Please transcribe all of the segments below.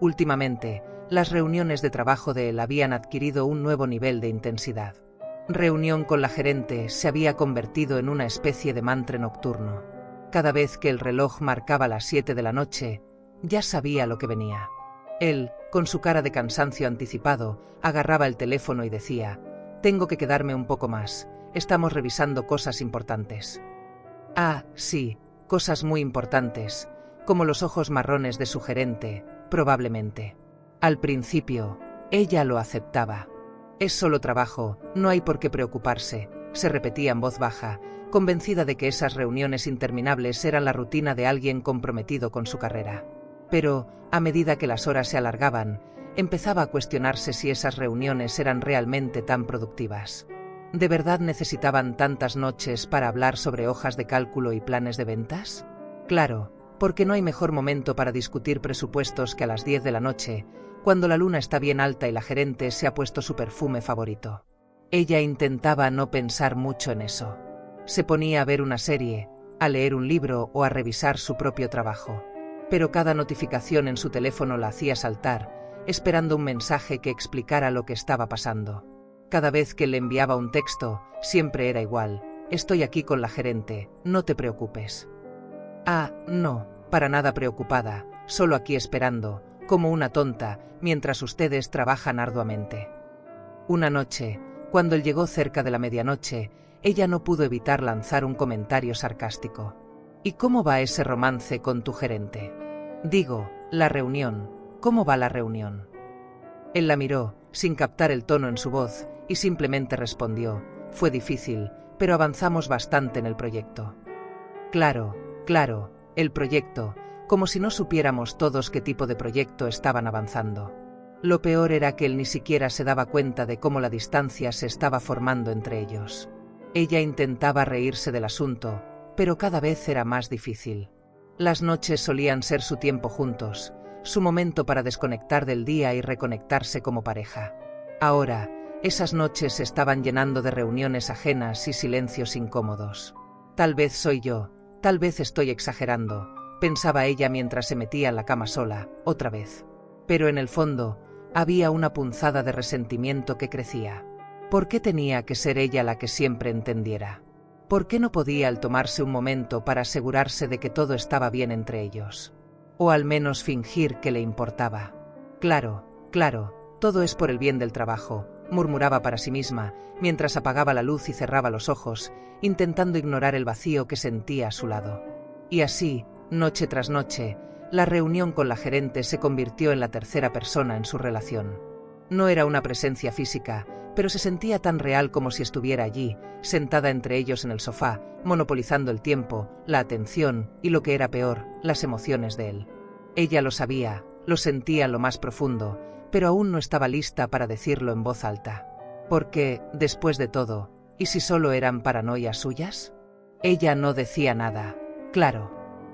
Últimamente, las reuniones de trabajo de él habían adquirido un nuevo nivel de intensidad. Reunión con la gerente se había convertido en una especie de mantra nocturno. Cada vez que el reloj marcaba las 7 de la noche, ya sabía lo que venía. Él, con su cara de cansancio anticipado, agarraba el teléfono y decía: «Tengo que quedarme un poco más, estamos revisando cosas importantes». Ah, sí, cosas muy importantes, como los ojos marrones de su gerente, probablemente. Al principio, ella lo aceptaba. «Es solo trabajo, no hay por qué preocuparse», se repetía en voz baja, convencida de que esas reuniones interminables eran la rutina de alguien comprometido con su carrera. Pero, a medida que las horas se alargaban, empezaba a cuestionarse si esas reuniones eran realmente tan productivas. ¿De verdad necesitaban tantas noches para hablar sobre hojas de cálculo y planes de ventas? Claro, porque no hay mejor momento para discutir presupuestos que a las 10 de la noche, cuando la luna está bien alta y la gerente se ha puesto su perfume favorito. Ella intentaba no pensar mucho en eso. Se ponía a ver una serie, a leer un libro o a revisar su propio trabajo. Pero cada notificación en su teléfono la hacía saltar, esperando un mensaje que explicara lo que estaba pasando. Cada vez que le enviaba un texto, siempre era igual: «Estoy aquí con la gerente, no te preocupes». Ah, no, para nada preocupada, solo aquí esperando, como una tonta, mientras ustedes trabajan arduamente. Una noche, cuando él llegó cerca de la medianoche, ella no pudo evitar lanzar un comentario sarcástico. «¿Y cómo va ese romance con tu gerente? Digo, la reunión, ¿cómo va la reunión?» Él la miró, sin captar el tono en su voz, y simplemente respondió: «Fue difícil, pero avanzamos bastante en el proyecto». Claro, el proyecto, como si no supiéramos todos qué tipo de proyecto estaban avanzando. Lo peor era que él ni siquiera se daba cuenta de cómo la distancia se estaba formando entre ellos. Ella intentaba reírse del asunto, pero cada vez era más difícil. Las noches solían ser su tiempo juntos, su momento para desconectar del día y reconectarse como pareja. Ahora, esas noches se estaban llenando de reuniones ajenas y silencios incómodos. «Tal vez soy yo, tal vez estoy exagerando», pensaba ella mientras se metía en la cama sola, otra vez. Pero en el fondo, había una punzada de resentimiento que crecía. ¿Por qué tenía que ser ella la que siempre entendiera? ¿Por qué no podía él tomarse un momento para asegurarse de que todo estaba bien entre ellos? O al menos fingir que le importaba. Claro, todo es por el bien del trabajo», murmuraba para sí misma, mientras apagaba la luz y cerraba los ojos, intentando ignorar el vacío que sentía a su lado. Y así, noche tras noche, la reunión con la gerente se convirtió en la tercera persona en su relación. No era una presencia física, pero se sentía tan real como si estuviera allí, sentada entre ellos en el sofá, monopolizando el tiempo, la atención y, lo que era peor, las emociones de él. Ella lo sabía, lo sentía en lo más profundo, pero aún no estaba lista para decirlo en voz alta. Porque, después de todo, ¿y si solo eran paranoias suyas? Ella no decía nada. Claro,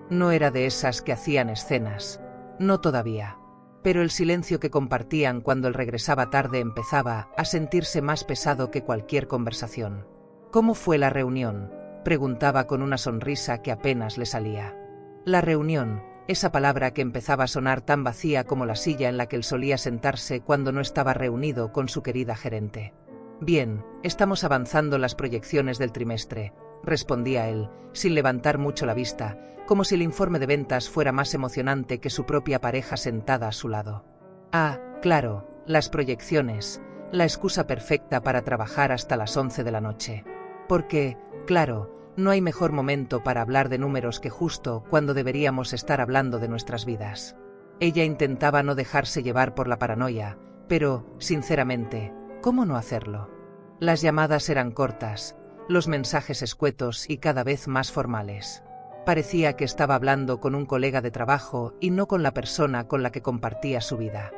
no era de esas que hacían escenas, no todavía. Pero el silencio que compartían cuando él regresaba tarde empezaba a sentirse más pesado que cualquier conversación. «¿Cómo fue la reunión?», preguntaba con una sonrisa que apenas le salía. La reunión, esa palabra que empezaba a sonar tan vacía como la silla en la que él solía sentarse cuando no estaba reunido con su querida gerente. «Bien, estamos avanzando las proyecciones del trimestre», respondía él, sin levantar mucho la vista, como si el informe de ventas fuera más emocionante que su propia pareja sentada a su lado. Ah, claro, las proyecciones, la excusa perfecta para trabajar hasta las 11 de la noche. Porque, claro, no hay mejor momento para hablar de números que justo cuando deberíamos estar hablando de nuestras vidas. Ella intentaba no dejarse llevar por la paranoia, pero, sinceramente, ¿cómo no hacerlo? Las llamadas eran cortas, los mensajes escuetos y cada vez más formales. Parecía que estaba hablando con un colega de trabajo y no con la persona con la que compartía su vida.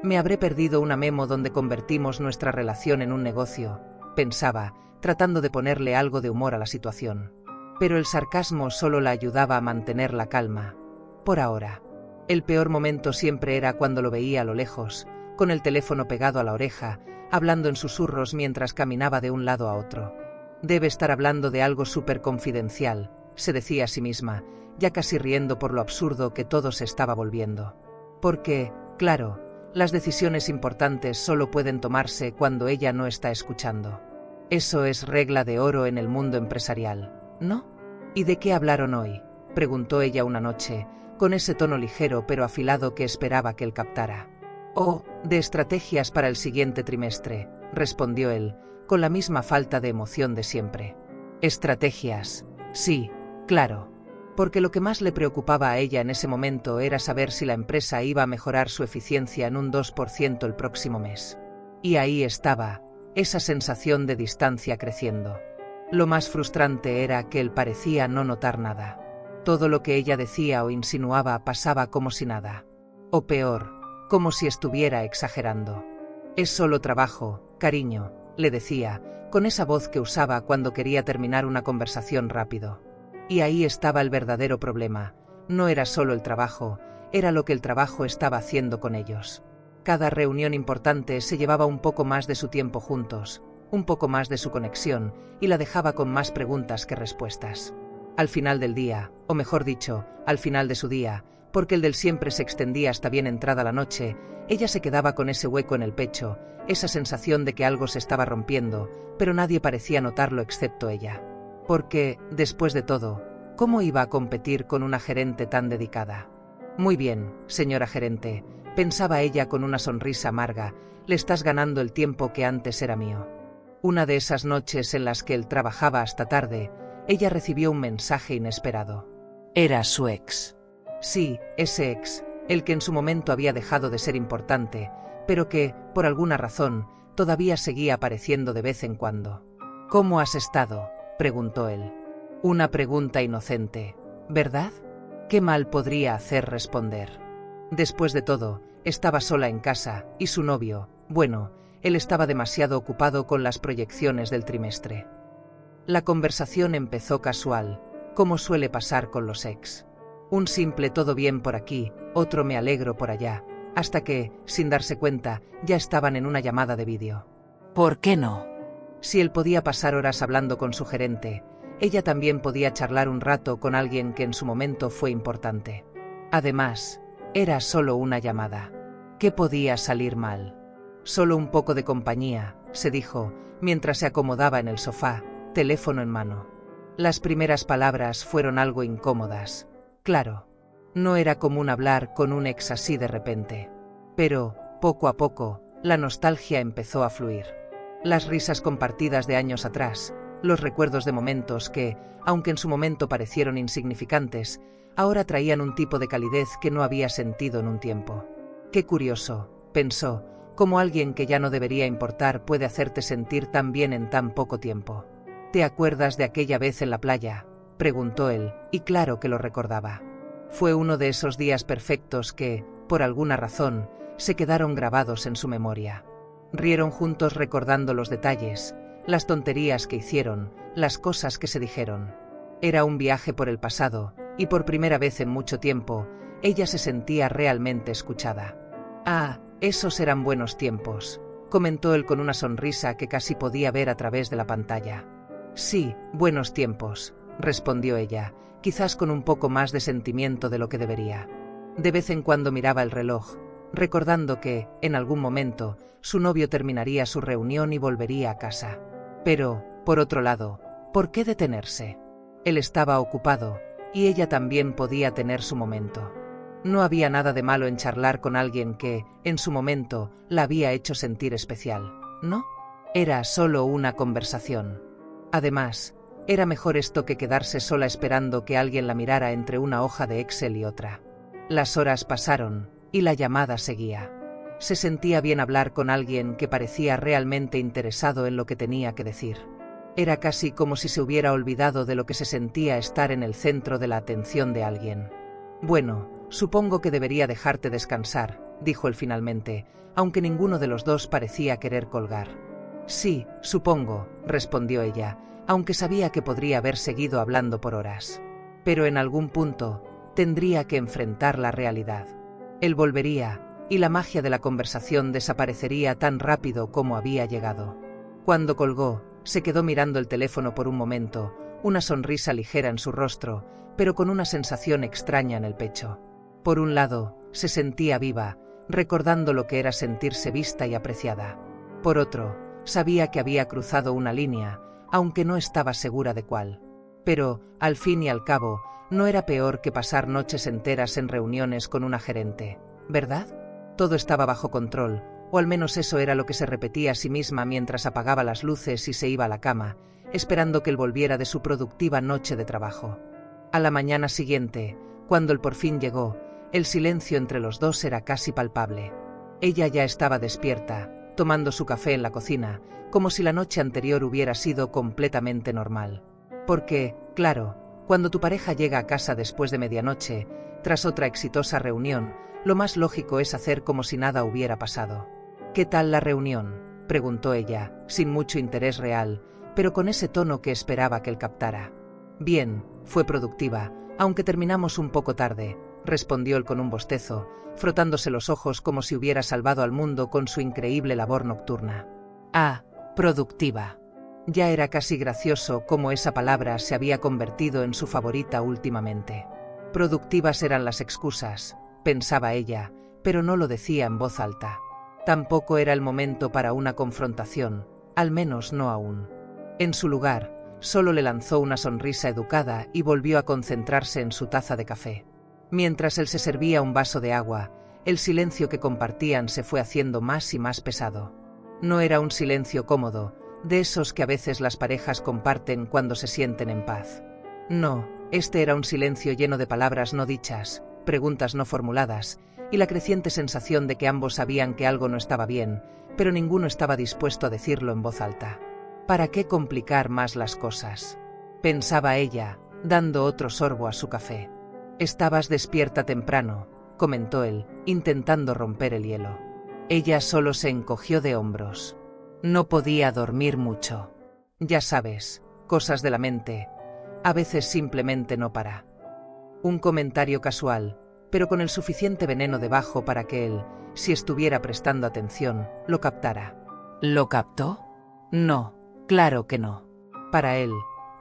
«Me habré perdido una memo donde convertimos nuestra relación en un negocio», pensaba, tratando de ponerle algo de humor a la situación. Pero el sarcasmo solo la ayudaba a mantener la calma. Por ahora. El peor momento siempre era cuando lo veía a lo lejos, con el teléfono pegado a la oreja, hablando en susurros mientras caminaba de un lado a otro. «Debe estar hablando de algo súper confidencial», se decía a sí misma, ya casi riendo por lo absurdo que todo se estaba volviendo. Porque, Claro, las decisiones importantes solo pueden tomarse cuando ella no está escuchando. Eso es regla de oro en el mundo empresarial, ¿no? ¿Y de qué hablaron hoy?, preguntó ella una noche, con ese tono ligero pero afilado que esperaba que él captara. Oh, de estrategias para el siguiente trimestre, respondió él, con la misma falta de emoción de siempre. Estrategias, sí, claro. Porque lo que más le preocupaba a ella en ese momento era saber si la empresa iba a mejorar su eficiencia en un 2% el próximo mes. Y ahí estaba, esa sensación de distancia creciendo. Lo más frustrante era que él parecía no notar nada. Todo lo que ella decía o insinuaba pasaba como si nada. O peor, como si estuviera exagerando. Es solo trabajo, cariño, le decía, con esa voz que usaba cuando quería terminar una conversación rápido. Y ahí estaba el verdadero problema. No era solo el trabajo, era lo que el trabajo estaba haciendo con ellos. Cada reunión importante se llevaba un poco más de su tiempo juntos, un poco más de su conexión, y la dejaba con más preguntas que respuestas. Al final del día, o mejor dicho, al final de su día, porque el del siempre se extendía hasta bien entrada la noche, ella se quedaba con ese hueco en el pecho, esa sensación de que algo se estaba rompiendo, pero nadie parecía notarlo excepto ella. Porque, después de todo, ¿cómo iba a competir con una gerente tan dedicada? Muy bien, señora gerente, pensaba ella con una sonrisa amarga, le estás ganando el tiempo que antes era mío. Una de esas noches en las que él trabajaba hasta tarde, ella recibió un mensaje inesperado. Era su ex. Sí, ese ex, el que en su momento había dejado de ser importante, pero que, por alguna razón, todavía seguía apareciendo de vez en cuando. ¿Cómo has estado?, preguntó él. Una pregunta inocente, ¿verdad? ¿Qué mal podría hacer responder? Después de todo, estaba sola en casa, y su novio, bueno, él estaba demasiado ocupado con las proyecciones del trimestre. La conversación empezó casual, como suele pasar con los ex. Un simple todo bien por aquí, otro me alegro por allá, hasta que, sin darse cuenta, ya estaban en una llamada de vídeo. ¿Por qué no? Si él podía pasar horas hablando con su gerente, ella también podía charlar un rato con alguien que en su momento fue importante. Además, era solo una llamada. ¿Qué podía salir mal? Solo un poco de compañía, se dijo, mientras se acomodaba en el sofá, teléfono en mano. Las primeras palabras fueron algo incómodas. Claro, no era común hablar con un ex así de repente. Pero, poco a poco, la nostalgia empezó a fluir. Las risas compartidas de años atrás, los recuerdos de momentos que, aunque en su momento parecieron insignificantes, ahora traían un tipo de calidez que no había sentido en un tiempo. Qué curioso, pensó, cómo alguien que ya no debería importar puede hacerte sentir tan bien en tan poco tiempo. ¿Te acuerdas de aquella vez en la playa?, preguntó él, y claro que lo recordaba. Fue uno de esos días perfectos que, por alguna razón, se quedaron grabados en su memoria. Rieron juntos recordando los detalles, las tonterías que hicieron, las cosas que se dijeron. Era un viaje por el pasado, y por primera vez en mucho tiempo, ella se sentía realmente escuchada. Ah, esos eran buenos tiempos, comentó él con una sonrisa que casi podía ver a través de la pantalla. Sí, buenos tiempos, respondió ella, quizás con un poco más de sentimiento de lo que debería. De vez en cuando miraba el reloj, recordando que, en algún momento, su novio terminaría su reunión y volvería a casa. Pero, por otro lado, ¿por qué detenerse? Él estaba ocupado, y ella también podía tener su momento. No había nada de malo en charlar con alguien que, en su momento, la había hecho sentir especial, ¿no? Era solo una conversación. Además, era mejor esto que quedarse sola esperando que alguien la mirara entre una hoja de Excel y otra. Las horas pasaron, y la llamada seguía. Se sentía bien hablar con alguien que parecía realmente interesado en lo que tenía que decir. Era casi como si se hubiera olvidado de lo que se sentía estar en el centro de la atención de alguien. Bueno, supongo que debería dejarte descansar, dijo él finalmente, aunque ninguno de los dos parecía querer colgar. Sí, supongo, respondió ella, aunque sabía que podría haber seguido hablando por horas. Pero en algún punto, tendría que enfrentar la realidad. Él volvería, y la magia de la conversación desaparecería tan rápido como había llegado. Cuando colgó, se quedó mirando el teléfono por un momento, una sonrisa ligera en su rostro, pero con una sensación extraña en el pecho. Por un lado, se sentía viva, recordando lo que era sentirse vista y apreciada. Por otro, sabía que había cruzado una línea, aunque no estaba segura de cuál. Pero, al fin y al cabo, no era peor que pasar noches enteras en reuniones con una gerente, ¿verdad? Todo estaba bajo control, o al menos eso era lo que se repetía a sí misma mientras apagaba las luces y se iba a la cama, esperando que él volviera de su productiva noche de trabajo. A la mañana siguiente, cuando él por fin llegó, el silencio entre los dos era casi palpable. Ella ya estaba despierta, tomando su café en la cocina, como si la noche anterior hubiera sido completamente normal. Porque, claro, cuando tu pareja llega a casa después de medianoche, tras otra exitosa reunión, lo más lógico es hacer como si nada hubiera pasado. «¿Qué tal la reunión?», preguntó ella, sin mucho interés real, pero con ese tono que esperaba que él captara. «Bien, fue productiva, aunque terminamos un poco tarde», respondió él con un bostezo, frotándose los ojos como si hubiera salvado al mundo con su increíble labor nocturna. «Ah, productiva». Ya era casi gracioso cómo esa palabra se había convertido en su favorita últimamente. Productivas eran las excusas, pensaba ella, pero no lo decía en voz alta. Tampoco era el momento para una confrontación, al menos no aún. En su lugar, solo le lanzó una sonrisa educada y volvió a concentrarse en su taza de café. Mientras él se servía un vaso de agua, el silencio que compartían se fue haciendo más y más pesado. No era un silencio cómodo, de esos que a veces las parejas comparten cuando se sienten en paz. No, este era un silencio lleno de palabras no dichas, preguntas no formuladas, y la creciente sensación de que ambos sabían que algo no estaba bien, pero ninguno estaba dispuesto a decirlo en voz alta. ¿Para qué complicar más las cosas?, pensaba ella, dando otro sorbo a su café. «Estabas despierta temprano», comentó él, intentando romper el hielo. Ella solo se encogió de hombros. «No podía dormir mucho. Ya sabes, cosas de la mente. A veces simplemente no para». Un comentario casual, pero con el suficiente veneno debajo para que él, si estuviera prestando atención, lo captara. ¿Lo captó? No, claro que no. Para él,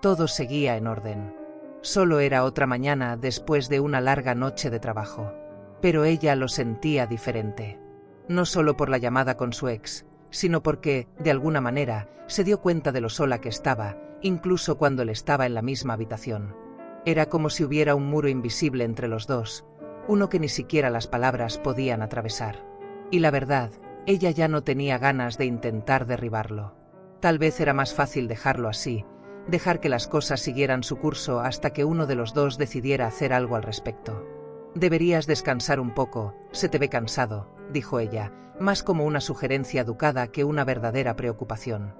todo seguía en orden. Solo era otra mañana después de una larga noche de trabajo. Pero ella lo sentía diferente. No solo por la llamada con su ex, sino porque, de alguna manera, se dio cuenta de lo sola que estaba, incluso cuando él estaba en la misma habitación. Era como si hubiera un muro invisible entre los dos, uno que ni siquiera las palabras podían atravesar. Y la verdad, ella ya no tenía ganas de intentar derribarlo. Tal vez era más fácil dejarlo así, dejar que las cosas siguieran su curso hasta que uno de los dos decidiera hacer algo al respecto. «Deberías descansar un poco, se te ve cansado», dijo ella, más como una sugerencia educada que una verdadera preocupación.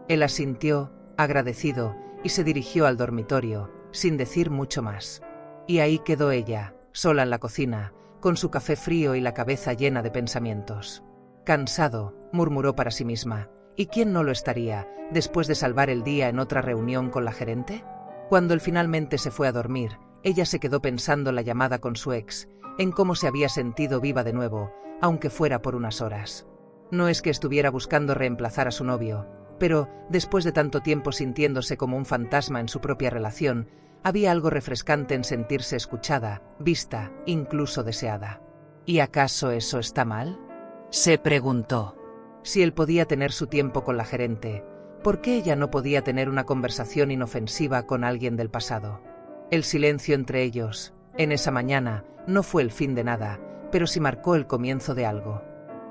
Él asintió, agradecido, y se dirigió al dormitorio, sin decir mucho más. Y ahí quedó ella, sola en la cocina, con su café frío y la cabeza llena de pensamientos. «Cansado», murmuró para sí misma, ¿y quién no lo estaría, después de salvar el día en otra reunión con la gerente? Cuando él finalmente se fue a dormir, ella se quedó pensando la llamada con su ex, en cómo se había sentido viva de nuevo, aunque fuera por unas horas. No es que estuviera buscando reemplazar a su novio, pero, después de tanto tiempo sintiéndose como un fantasma en su propia relación, había algo refrescante en sentirse escuchada, vista, incluso deseada. ¿Y acaso eso está mal?, se preguntó. Si él podía tener su tiempo con la gerente, ¿por qué ella no podía tener una conversación inofensiva con alguien del pasado? El silencio entre ellos, en esa mañana, no fue el fin de nada, pero sí marcó el comienzo de algo.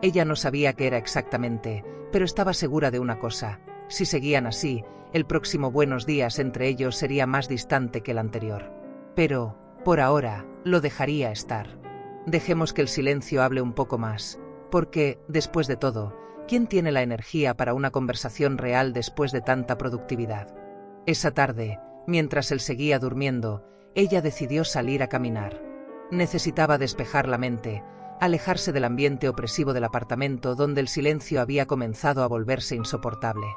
Ella no sabía qué era exactamente, pero estaba segura de una cosa: si seguían así, el próximo buenos días entre ellos sería más distante que el anterior. Pero, por ahora, lo dejaría estar. Dejemos que el silencio hable un poco más, porque, después de todo, ¿quién tiene la energía para una conversación real después de tanta productividad? Esa tarde, mientras él seguía durmiendo, ella decidió salir a caminar. Necesitaba despejar la mente, alejarse del ambiente opresivo del apartamento donde el silencio había comenzado a volverse insoportable.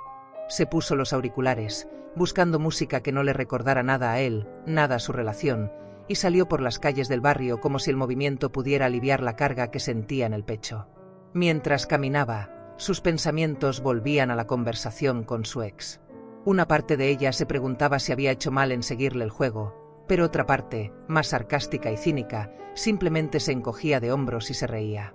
Se puso los auriculares, buscando música que no le recordara nada a él, nada a su relación, y salió por las calles del barrio como si el movimiento pudiera aliviar la carga que sentía en el pecho. Mientras caminaba, sus pensamientos volvían a la conversación con su ex. Una parte de ella se preguntaba si había hecho mal en seguirle el juego, pero otra parte, más sarcástica y cínica, simplemente se encogía de hombros y se reía.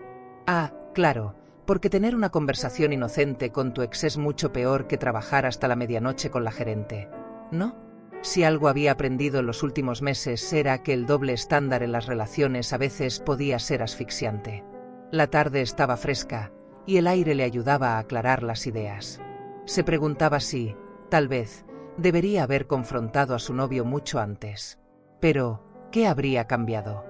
Ah, claro, porque tener una conversación inocente con tu ex es mucho peor que trabajar hasta la medianoche con la gerente, ¿no? Si algo había aprendido en los últimos meses era que el doble estándar en las relaciones a veces podía ser asfixiante. La tarde estaba fresca, y el aire le ayudaba a aclarar las ideas. Se preguntaba si, tal vez, debería haber confrontado a su novio mucho antes. Pero, ¿qué habría cambiado?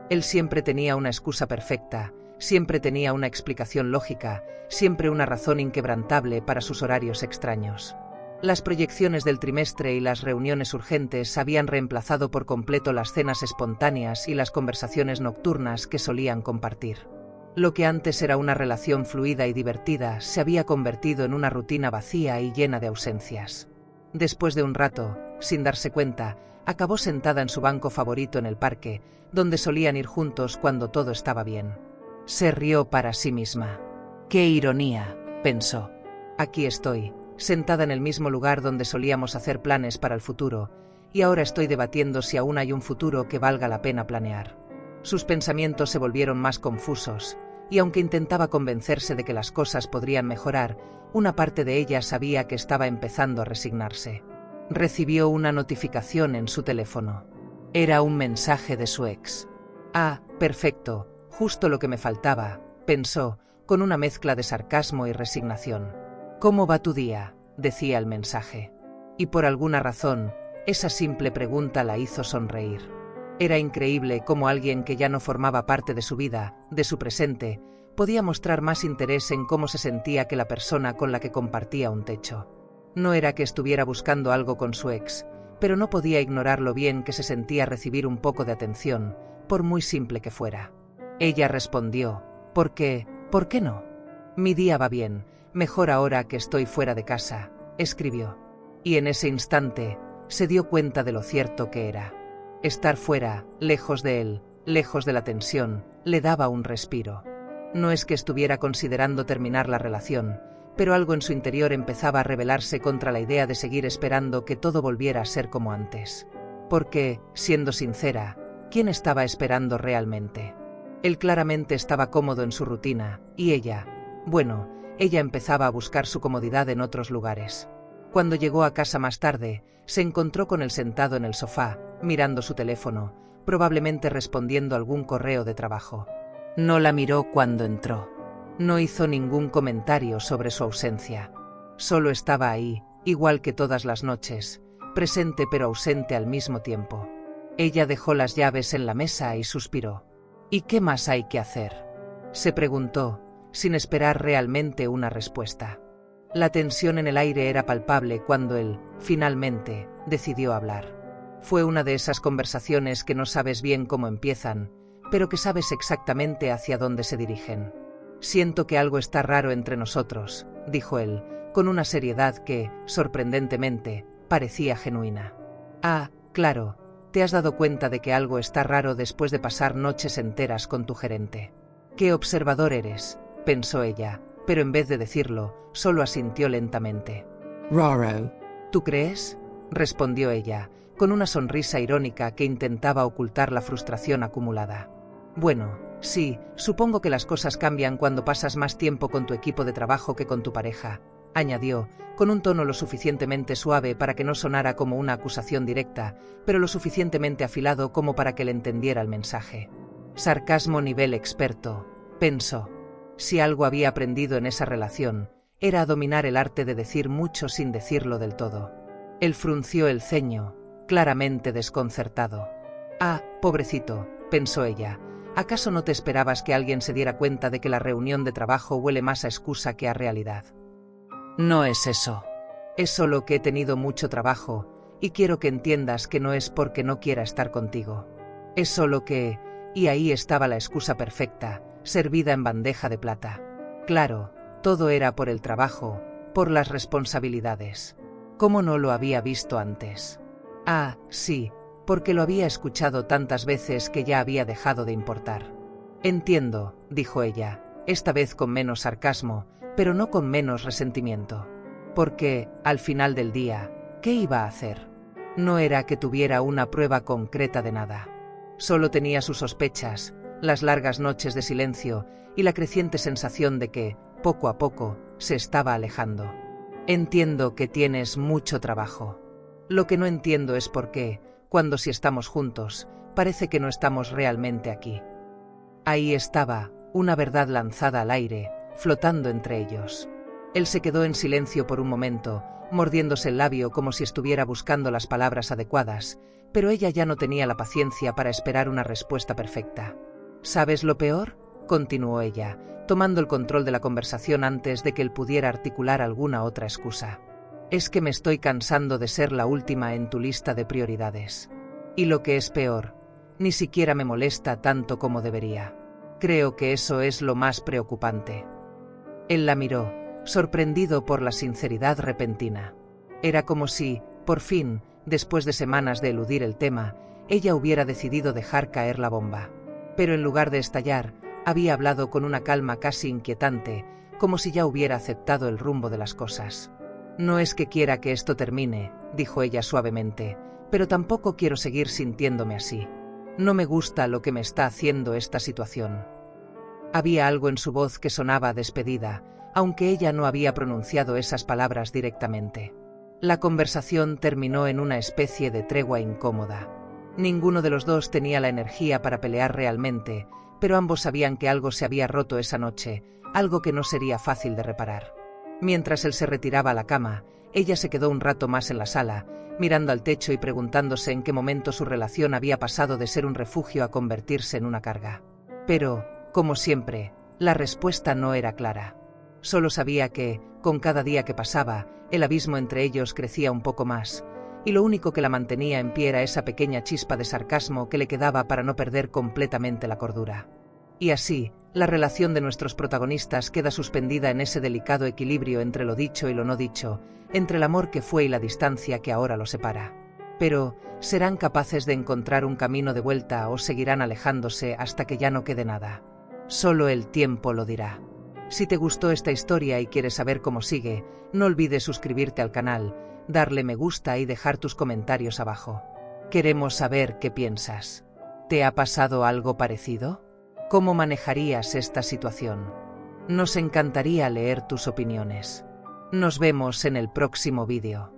Él siempre tenía una excusa perfecta, siempre tenía una explicación lógica, siempre una razón inquebrantable para sus horarios extraños. Las proyecciones del trimestre y las reuniones urgentes habían reemplazado por completo las cenas espontáneas y las conversaciones nocturnas que solían compartir. Lo que antes era una relación fluida y divertida se había convertido en una rutina vacía y llena de ausencias. Después de un rato, sin darse cuenta, acabó sentada en su banco favorito en el parque, donde solían ir juntos cuando todo estaba bien. Se rió para sí misma. ¡Qué ironía!, pensó. Aquí estoy, sentada en el mismo lugar donde solíamos hacer planes para el futuro, y ahora estoy debatiendo si aún hay un futuro que valga la pena planear. Sus pensamientos se volvieron más confusos, y aunque intentaba convencerse de que las cosas podrían mejorar, una parte de ella sabía que estaba empezando a resignarse. Recibió una notificación en su teléfono. Era un mensaje de su ex. Ah, perfecto, justo lo que me faltaba, pensó, con una mezcla de sarcasmo y resignación. ¿Cómo va tu día?, decía el mensaje. Y por alguna razón, esa simple pregunta la hizo sonreír. Era increíble cómo alguien que ya no formaba parte de su vida, de su presente, podía mostrar más interés en cómo se sentía que la persona con la que compartía un techo. No era que estuviera buscando algo con su ex, pero no podía ignorar lo bien que se sentía recibir un poco de atención, por muy simple que fuera. Ella respondió, ¿por qué no? Mi día va bien, mejor ahora que estoy fuera de casa, escribió. Y en ese instante, se dio cuenta de lo cierto que era. Estar fuera, lejos de él, lejos de la tensión, le daba un respiro. No es que estuviera considerando terminar la relación, pero algo en su interior empezaba a rebelarse contra la idea de seguir esperando que todo volviera a ser como antes. Porque, siendo sincera, ¿quién estaba esperando realmente? Él claramente estaba cómodo en su rutina, y ella empezaba a buscar su comodidad en otros lugares. Cuando llegó a casa más tarde, se encontró con él sentado en el sofá, mirando su teléfono, probablemente respondiendo algún correo de trabajo. No la miró cuando entró. No hizo ningún comentario sobre su ausencia. Solo estaba ahí, igual que todas las noches, presente pero ausente al mismo tiempo. Ella dejó las llaves en la mesa y suspiró. ¿Y qué más hay que hacer?, se preguntó, sin esperar realmente una respuesta. La tensión en el aire era palpable cuando él, finalmente, decidió hablar. Fue una de esas conversaciones que no sabes bien cómo empiezan, pero que sabes exactamente hacia dónde se dirigen. Siento que algo está raro entre nosotros, dijo él, con una seriedad que, sorprendentemente, parecía genuina. Ah, claro, te has dado cuenta de que algo está raro después de pasar noches enteras con tu gerente. Qué observador eres, pensó ella, pero en vez de decirlo, solo asintió lentamente. Raro. ¿Tú crees?, respondió ella, con una sonrisa irónica que intentaba ocultar la frustración acumulada. Bueno, sí, supongo que las cosas cambian cuando pasas más tiempo con tu equipo de trabajo que con tu pareja, añadió, con un tono lo suficientemente suave para que no sonara como una acusación directa, pero lo suficientemente afilado como para que le entendiera el mensaje. Sarcasmo nivel experto, pensó. Si algo había aprendido en esa relación, era a dominar el arte de decir mucho sin decirlo del todo. Él frunció el ceño, claramente desconcertado. Ah, pobrecito, pensó ella, ¿acaso no te esperabas que alguien se diera cuenta de que la reunión de trabajo huele más a excusa que a realidad? No es eso. Es solo que he tenido mucho trabajo, y quiero que entiendas que no es porque no quiera estar contigo. Es solo que, y ahí estaba la excusa perfecta, servida en bandeja de plata. Claro, todo era por el trabajo, por las responsabilidades. ¿Cómo no lo había visto antes? Ah, sí, porque lo había escuchado tantas veces que ya había dejado de importar. Entiendo, dijo ella, esta vez con menos sarcasmo, pero no con menos resentimiento. Porque, al final del día, ¿qué iba a hacer? No era que tuviera una prueba concreta de nada. Solo tenía sus sospechas, las largas noches de silencio y la creciente sensación de que, poco a poco, se estaba alejando. Entiendo que tienes mucho trabajo. Lo que no entiendo es por qué, cuando si estamos juntos, parece que no estamos realmente aquí. Ahí estaba, una verdad lanzada al aire, flotando entre ellos. Él se quedó en silencio por un momento, mordiéndose el labio como si estuviera buscando las palabras adecuadas, pero ella ya no tenía la paciencia para esperar una respuesta perfecta. ¿Sabes lo peor?, continuó ella, tomando el control de la conversación antes de que él pudiera articular alguna otra excusa. Es que me estoy cansando de ser la última en tu lista de prioridades. Y lo que es peor, ni siquiera me molesta tanto como debería. Creo que eso es lo más preocupante. Él la miró, sorprendido por la sinceridad repentina. Era como si, por fin, después de semanas de eludir el tema, ella hubiera decidido dejar caer la bomba. Pero en lugar de estallar, había hablado con una calma casi inquietante, como si ya hubiera aceptado el rumbo de las cosas. No es que quiera que esto termine, dijo ella suavemente, pero tampoco quiero seguir sintiéndome así. No me gusta lo que me está haciendo esta situación. Había algo en su voz que sonaba despedida, aunque ella no había pronunciado esas palabras directamente. La conversación terminó en una especie de tregua incómoda. Ninguno de los dos tenía la energía para pelear realmente, pero ambos sabían que algo se había roto esa noche, algo que no sería fácil de reparar. Mientras él se retiraba a la cama, ella se quedó un rato más en la sala, mirando al techo y preguntándose en qué momento su relación había pasado de ser un refugio a convertirse en una carga. Pero, como siempre, la respuesta no era clara. Solo sabía que, con cada día que pasaba, el abismo entre ellos crecía un poco más, y lo único que la mantenía en pie era esa pequeña chispa de sarcasmo que le quedaba para no perder completamente la cordura. Y así, la relación de nuestros protagonistas queda suspendida en ese delicado equilibrio entre lo dicho y lo no dicho, entre el amor que fue y la distancia que ahora los separa. Pero, ¿serán capaces de encontrar un camino de vuelta o seguirán alejándose hasta que ya no quede nada? Solo el tiempo lo dirá. Si te gustó esta historia y quieres saber cómo sigue, no olvides suscribirte al canal, darle me gusta y dejar tus comentarios abajo. Queremos saber qué piensas. ¿Te ha pasado algo parecido? ¿Cómo manejarías esta situación? Nos encantaría leer tus opiniones. Nos vemos en el próximo vídeo.